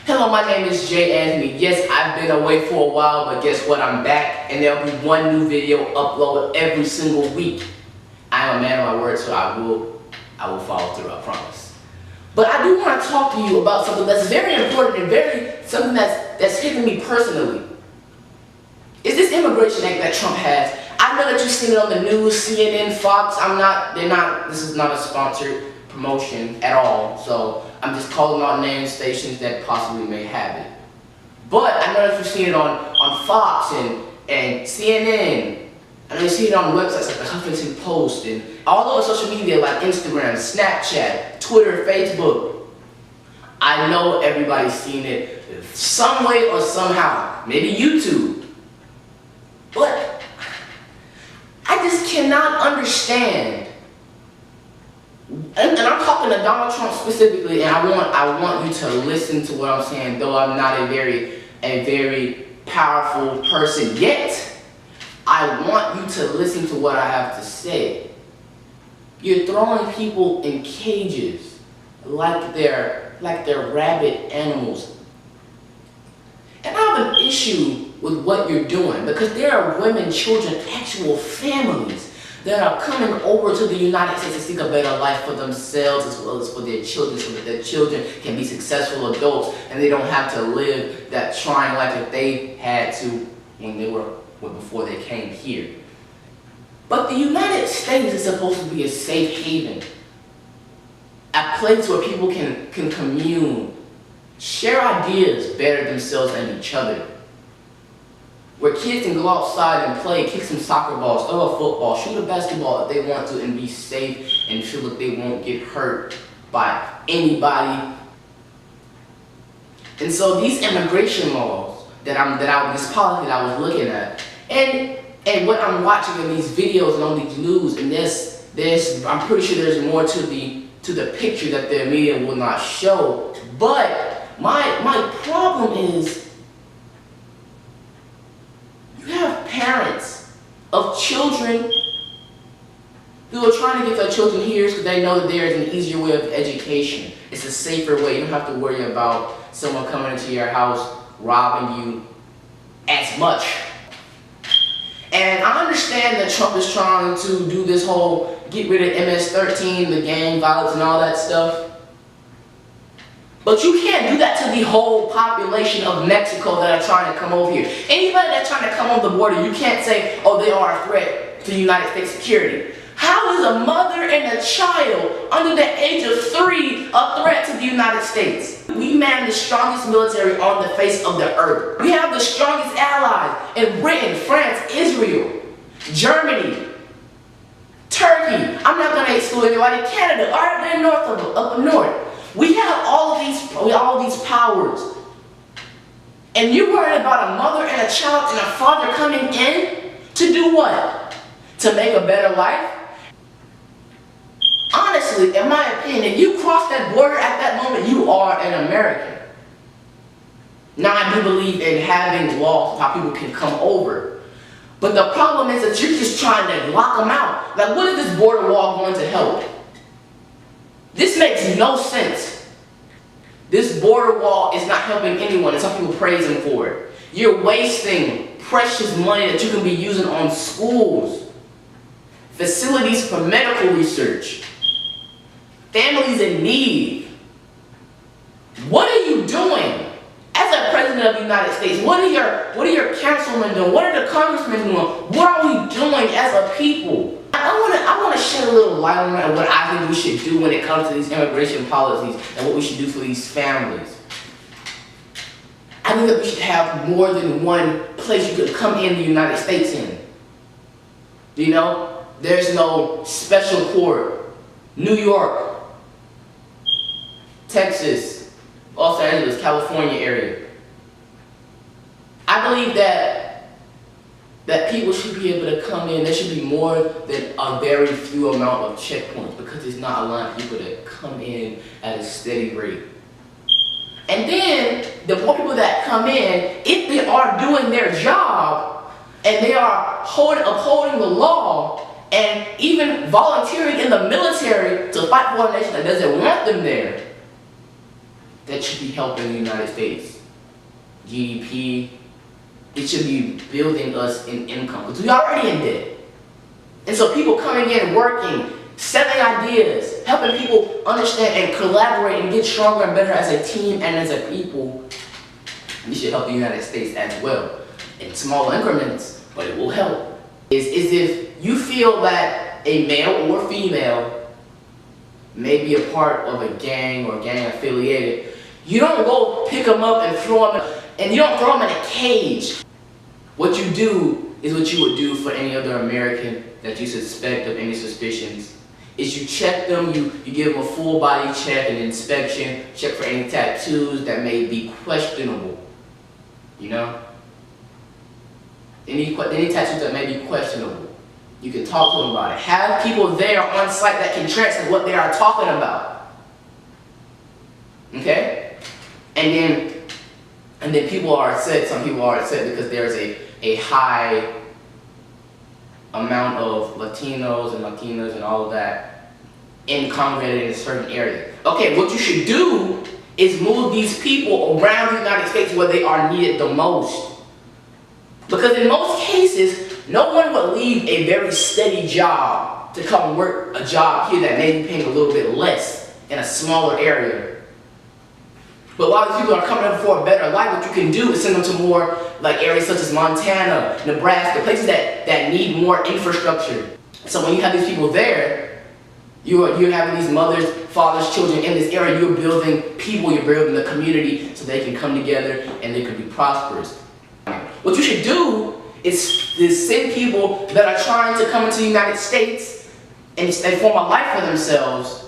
Hello, my name is Jay Anthony. Yes, I've been away for a while, but guess what? I'm back, and there'll be one new video uploaded every single week. I am a man of my word, so I will follow through, I promise. But I do want to talk to you about something that's very important and something that's hitting me personally. Is this immigration act that Trump has? I know that you've seen it on the news, CNN, Fox. This is not a sponsored promotion at all, so I'm just calling out names, stations that possibly may have it. But I know that you've seen it on Fox and CNN. I know you've seen it on websites like the Huffington Post and all over social media like Instagram, Snapchat, Twitter, Facebook. I know everybody's seen it some way or somehow, maybe YouTube. But I just cannot understand. And I'm talking to Donald Trump specifically, and I want you to listen to what I'm saying, though I'm not a very powerful person yet. I want you to listen to what I have to say. You're throwing people in cages like they're rabid animals. And I have an issue with what you're doing, because there are women, children, actual families that are coming over to the United States to seek a better life for themselves as well as for their children, so that their children can be successful adults and they don't have to live that trying life that they had to before they came here. But the United States is supposed to be a safe haven, a place where people can commune, share ideas, better themselves and each other, where kids can go outside and play, kick some soccer balls, throw a football, shoot a basketball if they want to, and be safe and feel that they won't get hurt by anybody. And so these immigration laws this policy that I was looking at, and what I'm watching in these videos and on these news, and I'm pretty sure there's more to the picture that the media will not show. But my problem is, parents of children who are trying to get their children here because they know that there is an easier way of education. It's a safer way. You don't have to worry about someone coming into your house robbing you as much. And I understand that Trump is trying to do this whole get rid of MS-13, the gang violence and all that stuff. But you can't do that to the whole population of Mexico that are trying to come over here. Anybody that's trying to come over the border, you can't say, oh, they are a threat to United States security. How is a mother and a child under the age of 3 a threat to the United States? We man the strongest military on the face of the earth. We have the strongest allies in Britain, France, Israel, Germany, Turkey. I'm not going to exclude anybody. Canada, all right, they're up north. We have all of these powers. And you're worried about a mother and a child and a father coming in to do what? To make a better life? Honestly, in my opinion, if you cross that border at that moment, you are an American. Now, I do believe in having laws of how people can come over. But the problem is that you're just trying to lock them out. Like, what is this border wall going to help? This makes no sense. This border wall is not helping anyone, and some people praise him for it. You're wasting precious money that you can be using on schools, facilities for medical research, families in need. What are you doing? As a president of the United States, what are your councilmen doing? What are the congressmen doing? What are we doing as a people? I want to shed a little light on what I think we should do when it comes to these immigration policies and what we should do for these families. I think that we should have more than one place you could come in the United States in. You know, there's no special court. New York, Texas, Los Angeles, California area. I believe that people should be able to come in. There should be more than a very few amount of checkpoints, because there's not a lot of people that come in at a steady rate. And then, the more people that come in, if they are doing their job, and they are upholding the law, and even volunteering in the military to fight for a nation that doesn't want them there, that should be helping the United States. GDP, it should be building us in income, because we're already in debt. And so people coming in, working, selling ideas, helping people understand and collaborate and get stronger and better as a team and as a people, we should help the United States as well. In small increments, but it will help. Is if you feel that a male or female may be a part of a gang or gang affiliated, you don't go pick them up and throw them, and you don't throw them in a cage. What you do is what you would do for any other American that you suspect of any suspicions. Is you check them, you give them a full body check and inspection, check for any tattoos that may be questionable. You know? Any tattoos that may be questionable. You can talk to them about it. Have people there on site that can translate what they are talking about. Okay? And then people are upset, some people are upset because there's a high amount of Latinos and Latinas and all of that congregated in a certain area. Okay, what you should do is move these people around the United States where they are needed the most. Because in most cases, no one would leave a very steady job to come work a job here that may be paying a little bit less in a smaller area. But while these people are coming up for a better life, what you can do is send them to more like areas such as Montana, Nebraska, places that need more infrastructure. So when you have these people there, you're having these mothers, fathers, children in this area, you're building people, you're building the community so they can come together and they can be prosperous. What you should do is send people that are trying to come into the United States and form a life for themselves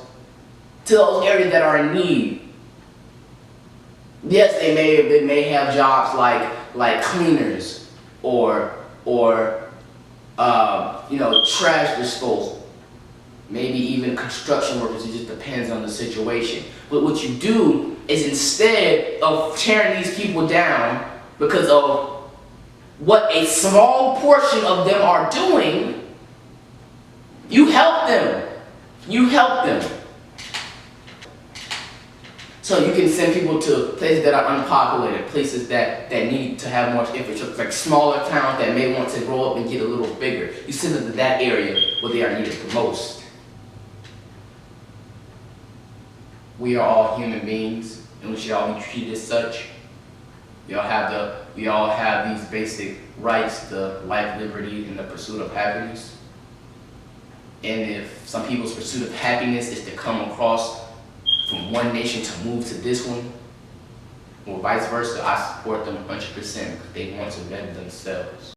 to those areas that are in need. Yes, they may have jobs like cleaners or trash disposal, maybe even construction workers. It just depends on the situation. But what you do is instead of tearing these people down because of what a small portion of them are doing, you help them. You help them. So you can send people to places that are unpopulated, places that need to have more infrastructure, like smaller towns that may want to grow up and get a little bigger. You send them to that area where they are needed the most. We are all human beings, and we should all be treated as such. We all have these basic rights, the life, liberty, and the pursuit of happiness. And if some people's pursuit of happiness is to come across from one nation to move to this one, or vice versa, I support them 100% because they want to better themselves.